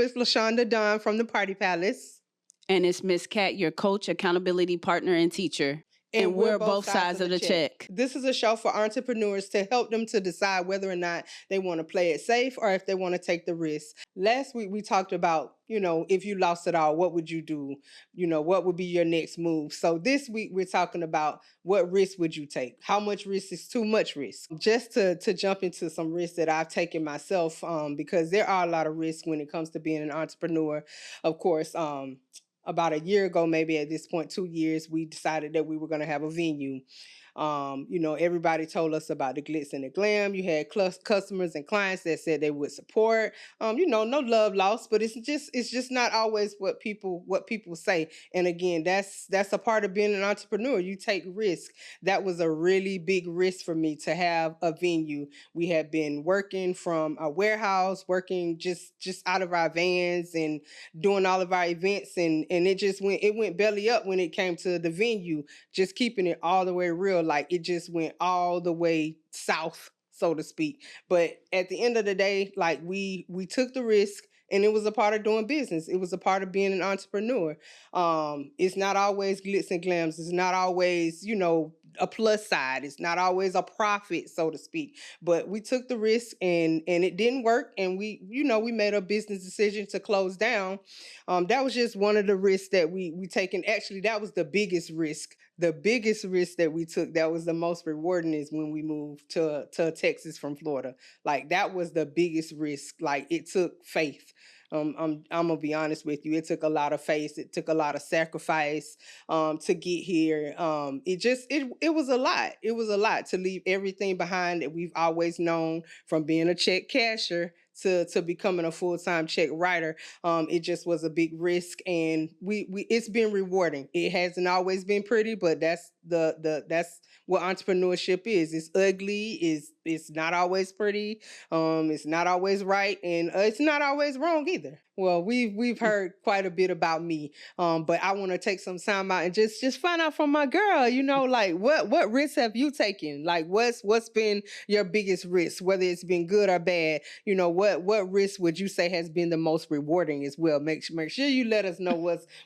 is LaShonda Dunn from the Party Palace. And it's Miss Cat, your coach, accountability partner, and teacher. And we're both sides of the check. This is a show for entrepreneurs to help them to decide whether or not they want to play it safe or if they want to take the risk. Last week, we talked about, if you lost it all, what would you do? What would be your next move? So this week, we're talking about what risk would you take? How much risk is too much risk? Just to jump into some risks that I've taken myself, because there are a lot of risks when it comes to being an entrepreneur. Of course, about a year ago, maybe at this point, 2 years, we decided that we were going to have a venue. Everybody told us about the glitz and the glam. You had customers and clients that said they would support. No love lost, but it's just not always what people say. And again, that's a part of being an entrepreneur. You take risk. That was a really big risk for me to have a venue. We had been working from a warehouse, working just out of our vans and doing all of our events, and it went belly up when it came to the venue. Just keeping it all the way real. Like it just went all the way south, so to speak. But at the end of the day, like we took the risk, and it was a part of doing business. It was a part of being an entrepreneur. It's not always glitz and glams. It's not always, a plus side. It's not always a profit, so to speak. But we took the risk, and it didn't work. And we made a business decision to close down. That was just one of the risks that we taken. Actually, that was the biggest risk. The biggest risk that we took, that was the most rewarding, is when we moved to Texas from Florida. Like that was the biggest risk. Like it took faith. I'm gonna be honest with you. It took a lot of faith. It took a lot of sacrifice to get here. It was a lot. It was a lot to leave everything behind that we've always known, from being a check cashier to becoming a full-time check writer. It just was a big risk, and it's been rewarding. It hasn't always been pretty, but that's what entrepreneurship is. It's ugly. It's not always pretty. It's not always right, and it's not always wrong either. Well, we've heard quite a bit about me, but I want to take some time out and just find out from my girl, like what risks have you taken? Like what's been your biggest risk, whether it's been good or bad? What risk would you say has been the most rewarding as well? Make sure you let us know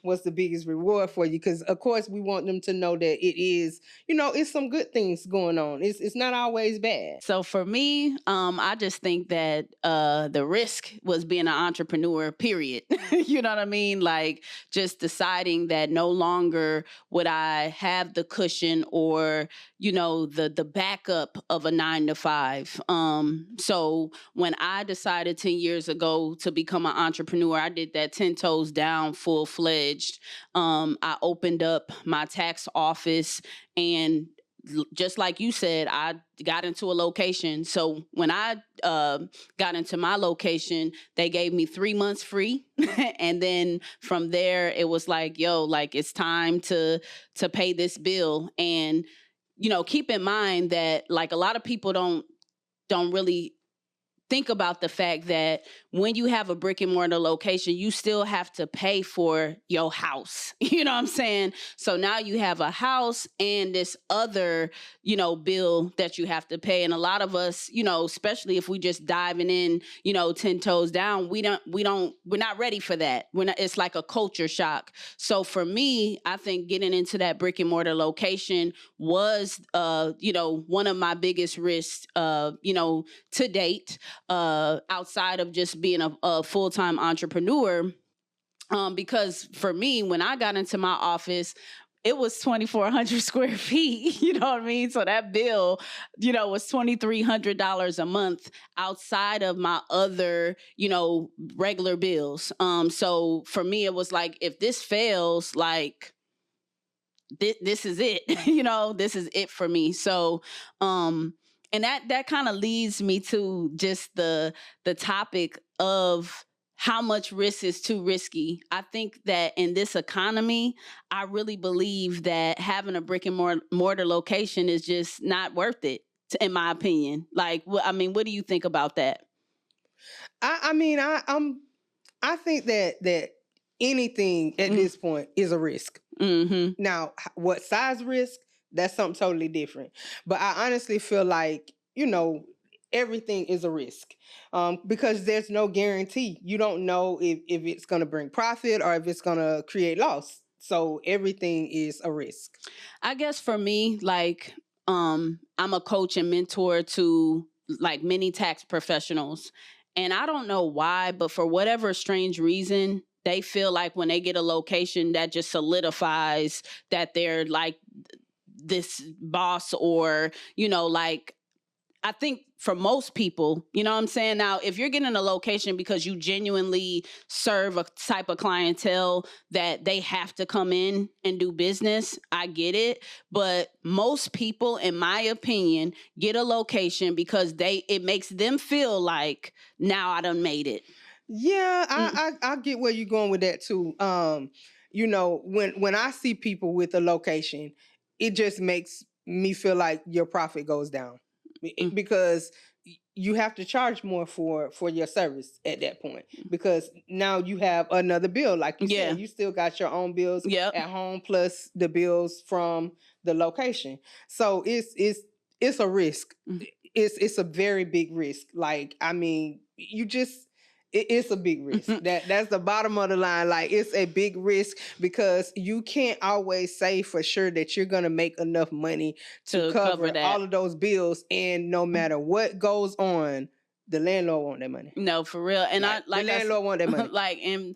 what's the biggest reward for you, because of course we want them to know that it is, it's some good things going on. It's not always bad. So for me, I just think that the risk was being an entrepreneur, period. You know what I mean? Like just deciding that no longer would I have the cushion or, the backup of a 9-to-5. So when I decided 10 years ago to become an entrepreneur, I did that 10 toes down, full-fledged. I opened up my tax office, and just like you said, I got into a location. So when I got into my location, they gave me 3 months free. And then from there, it was like, it's time to pay this bill. And, keep in mind that like a lot of people don't really think about the fact that when you have a brick and mortar location, you still have to pay for your house. You know what I'm saying? So now you have a house and this other, bill that you have to pay. And a lot of us, especially if we just diving in, 10 toes down, we're not ready for that. It's like a culture shock. So for me, I think getting into that brick and mortar location was, one of my biggest risks, to date. Outside of just being a full-time entrepreneur, because for me, when I got into my office, it was 2,400 square feet, you know what I mean? So that bill, was $2,300 a month outside of my other, regular bills. So for me, it was like, if this fails, like, this is it, this is it for me. So, and that kind of leads me to just the topic of how much risk is too risky. I think that in this economy, I really believe that having a brick and mortar location is just not worth it, in my opinion. Like, what do you think about that? I think that anything at this point is a risk. Mm-hmm. Now, what size risk? That's something totally different. But I honestly feel like, everything is a risk, because there's no guarantee. You don't know if it's going to bring profit or if it's going to create loss. So everything is a risk. I guess for me, like, I'm a coach and mentor to like many tax professionals. And I don't know why, but for whatever strange reason, they feel like when they get a location that just solidifies that they're like this boss, or, like, I think for most people, you know what I'm saying? Now, if you're getting a location because you genuinely serve a type of clientele that they have to come in and do business, I get it. But most people, in my opinion, get a location because it makes them feel like, now I done made it. Yeah, I get where you're going with that too. When I see people with a location, it just makes me feel like your profit goes down. Because you have to charge more for your service at that point, because now you have another bill. Like you said, you still got your own bills at home plus the bills from the location. So it's a risk. It's a very big risk. Like, I mean, it's a big risk. That's the bottom of the line. Like, it's a big risk because you can't always say for sure that you're gonna make enough money to cover all of those bills. And no matter what goes on, the landlord want that money. No, for real. And the landlord want that money. Like, and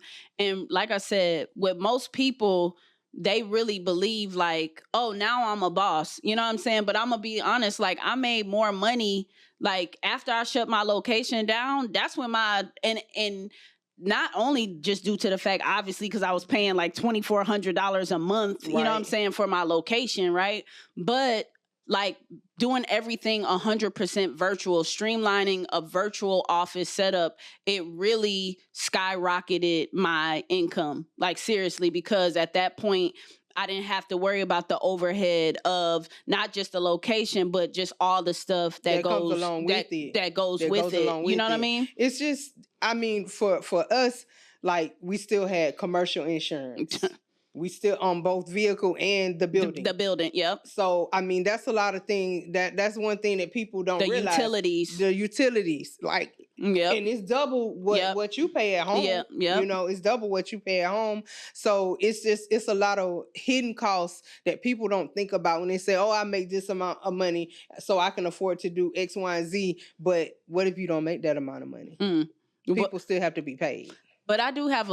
like I said, with most people, they really believe like, oh, now I'm a boss. You know what I'm saying? But I'm gonna be honest, like, I made more money like after I shut my location down. That's when and not only just due to the fact, obviously, because I was paying like $2,400 a month, you know what I'm saying, for my location, right? But like doing everything 100% virtual, streamlining a virtual office setup, it really skyrocketed my income. Like, seriously, because at that point, I didn't have to worry about the overhead of not just the location, but just all the stuff that goes along with it. That goes with it. You know what I mean? It's just, I mean, for us, like, we still had commercial insurance. We still on both vehicle and the building. The building, yep. So, I mean, that's a lot of things. That's one thing that people don't realize. The utilities. Like, and it's double what you pay at home. You know, it's double what you pay at home. So it's a lot of hidden costs that people don't think about when they say, oh, I make this amount of money so I can afford to do X, Y, and Z. But what if you don't make that amount of money? People still have to be paid. But I do have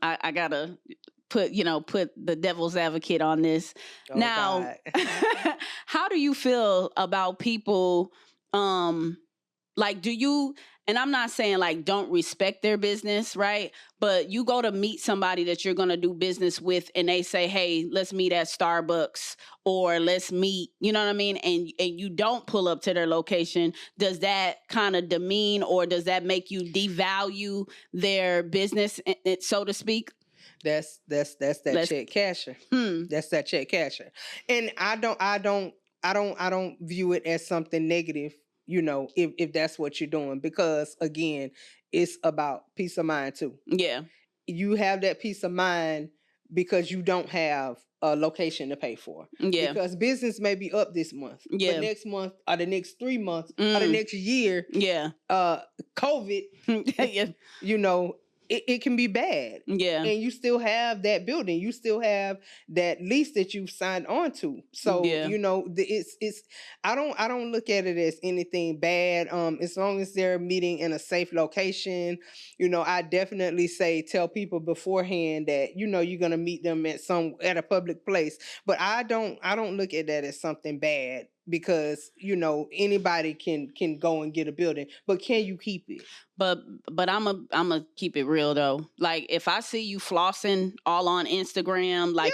I gotta put the devil's advocate on this. Oh, now, how do you feel about people, like, do you, and I'm not saying like don't respect their business, right? But you go to meet somebody that you're going to do business with and they say, hey, let's meet at Starbucks, or let's meet, you know what I mean? And you don't pull up to their location. Does that kind of demean, or does that make you devalue their business, so to speak? That's that check casher. That's that check casher. And I don't view it as something negative, you know, if that's what you're doing, because again, it's about peace of mind too. Yeah. You have that peace of mind because you don't have a location to pay for. Yeah. Because business may be up this month. Yeah. But next month or the next 3 months or the next year. Yeah. COVID, yeah. You know, it can be bad. Yeah. And you still have that building. You still have that lease that you've signed on to. So, you know, it's I don't look at it as anything bad. As long as they're meeting in a safe location, you know, I definitely say tell people beforehand that, you know, you're gonna meet them at a public place. But I don't look at that as something bad, because, you know, anybody can go and get a building, but can you keep it? But I'm a keep it real though. Like, if I see you flossing all on Instagram, like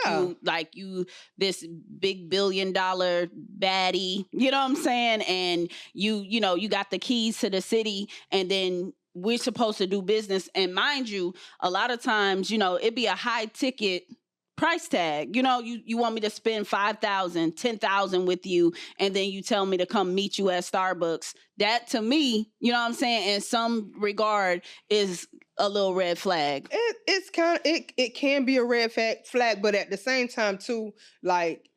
you this big $1 billion baddie, you know what I'm saying? And you know, you got the keys to the city, and then we're supposed to do business. And mind you, a lot of times, you know, it'd be a high ticket price tag. You know, you want me to spend $5,000, $10,000 with you, and then you tell me to come meet you at Starbucks. That, to me, you know what I'm saying, in some regard, is a little red flag. It's kind of, it can be a red flag, but at the same time too, like,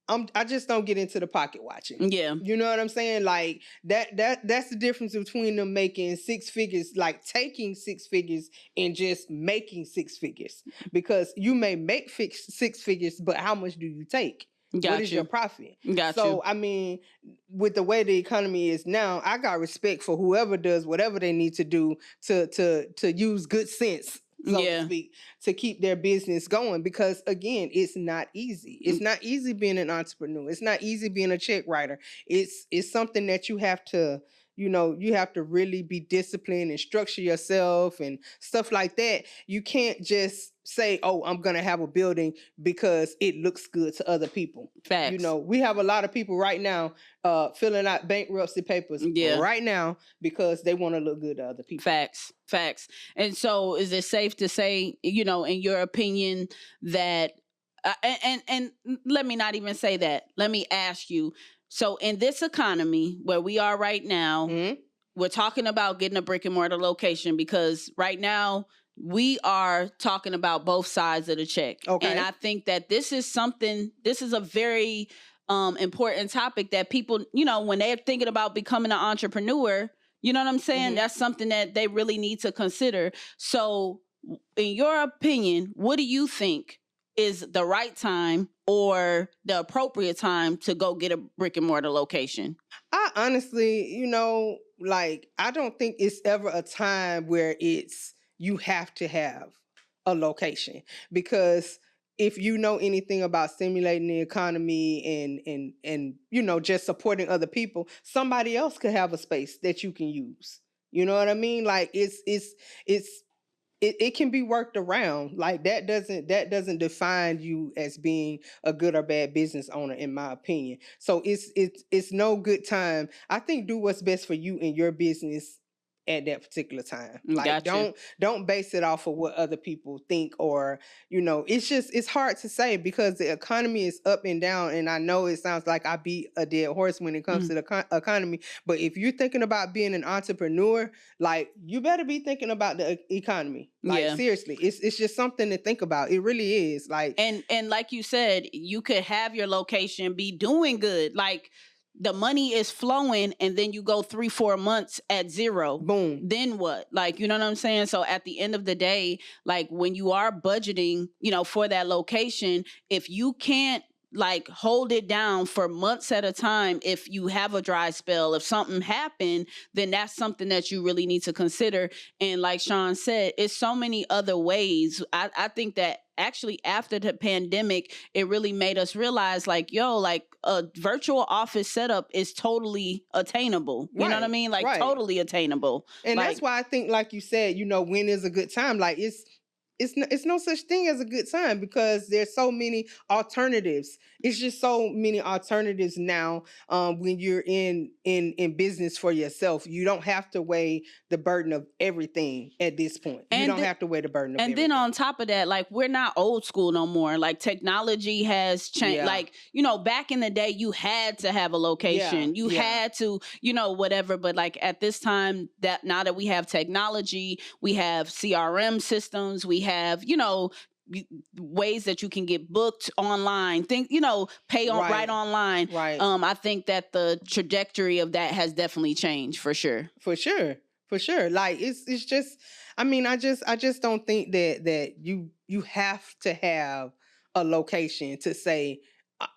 I just don't get into the pocket watching. Yeah. You know what I'm saying? Like that's the difference between them making six figures, like taking six figures and just making six figures. Because you may make six figures, but how much do you take? What is your profit? So, I mean, with the way the economy is now, I got respect for whoever does whatever they need to do to use good sense, so to speak, to keep their business going. Because again, it's not easy. It's not easy being an entrepreneur. It's not easy being a check writer. It's something that you have to, you have to really be disciplined and structure yourself and stuff like that. You can't just say, oh, I'm going to have a building because it looks good to other people. Facts. We have a lot of people right now filling out bankruptcy papers right now because they want to look good to other people. Facts. And so is it safe to say, in your opinion, that, and let me not even say that. Let me ask you, so in this economy where we are right now, we're talking about getting a brick and mortar location because right now we are talking about both sides of the check. Okay. And I think that this is a very important topic that people, when they're thinking about becoming an entrepreneur, you know what I'm saying? That's something that they really need to consider. So in your opinion, what do you think is the right time or the appropriate time to go get a brick and mortar location? I honestly, I don't think it's ever a time where you have to have a location, because if you know anything about stimulating the economy and just supporting other people, somebody else could have a space that you can use. You know what I mean? Like it can be worked around. Like that doesn't define you as being a good or bad business owner, in my opinion. So it's no good time. I think do what's best for you and your business at that particular time. Like don't base it off of what other people think, or it's hard to say because the economy is up and down. And I know it sounds like I beat a dead horse when it comes to the economy, but if you're thinking about being an entrepreneur, like you better be thinking about the economy. Like seriously, it's just something to think about. It really is. Like and like you said, you could have your location be doing good, like the money is flowing, and then you go 3-4 months at zero. Boom. Then what? Like, you know what I'm saying? So at the end of the day, like when you are budgeting, for that location, if you can't like hold it down for months at a time, if you have a dry spell, if something happened, then that's something that you really need to consider. And like Sean said, it's so many other ways. I think that actually after the pandemic, it really made us realize like, like a virtual office setup is totally attainable. You know what I mean? Like totally attainable. And that's why I think, like you said, when is a good time? Like it's no such thing as a good time because there's so many alternatives. It's just so many alternatives now. When you're in business for yourself, you don't have to weigh the burden of everything at this point. You don't have to weigh the burden of everything. And then on top of that, like we're not old school no more. Like technology has changed. Yeah. Like, back in the day, you had to have a location. You had to, whatever. But like at this time, that now that we have technology, we have CRM systems, we have, ways that you can get booked online, pay on right online. Right. I think that the trajectory of that has definitely changed for sure. For sure. Like it's just, I mean, I just don't think that you have to have a location to say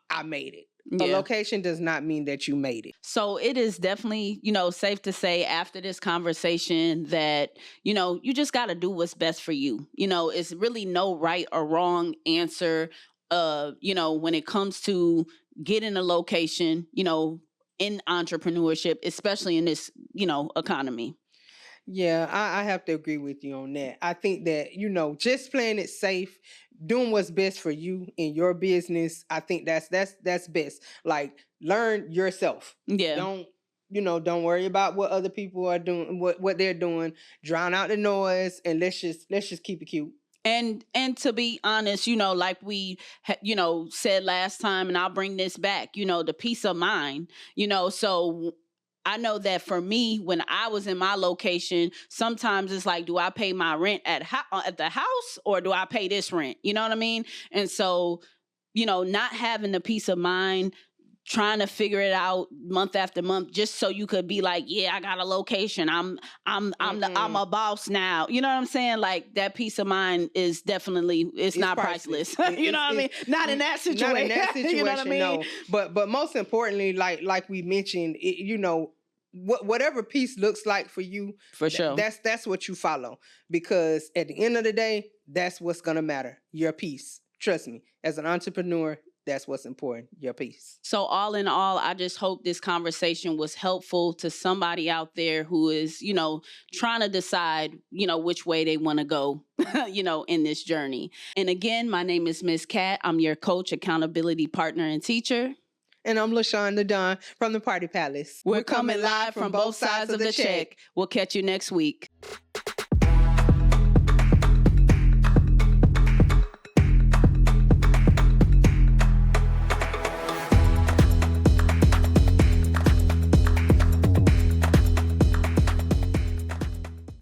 I made it. Yeah. A location does not mean that you made it. So it is definitely, safe to say after this conversation that, you just got to do what's best for you. It's really no right or wrong answer, when it comes to getting a location, in entrepreneurship, especially in this, economy. Yeah, I have to agree with you on that. I think that, just playing it safe, doing what's best for you in your business, I think that's best. Like learn yourself. Yeah. Don't worry about what other people are doing, what they're doing. Drown out the noise and let's just keep it cute. And to be honest, like we, said last time, and I'll bring this back, the peace of mind, so I know that for me, when I was in my location, sometimes it's like, do I pay my rent at the house or do I pay this rent? You know what I mean? And so, not having the peace of mind, trying to figure it out month after month just so you could be like, yeah, I got a location. I'm a boss now. You know what I'm saying? Like that peace of mind is definitely, it's not priceless. You know what I mean? Not in that situation. Not in that situation, You know what I mean? no. But most importantly, like we mentioned, whatever peace looks like for you, for sure, that's what you follow. Because at the end of the day, that's what's gonna matter. Your peace. Trust me, as an entrepreneur, that's what's important, your peace. So all in all, I just hope this conversation was helpful to somebody out there who is, trying to decide, which way they want to go, in this journey. And again, my name is Miss Cat. I'm your coach, accountability partner, and teacher. And I'm LiShon the Don from the Party Palace. We're coming live from both sides of the check. We'll catch you next week.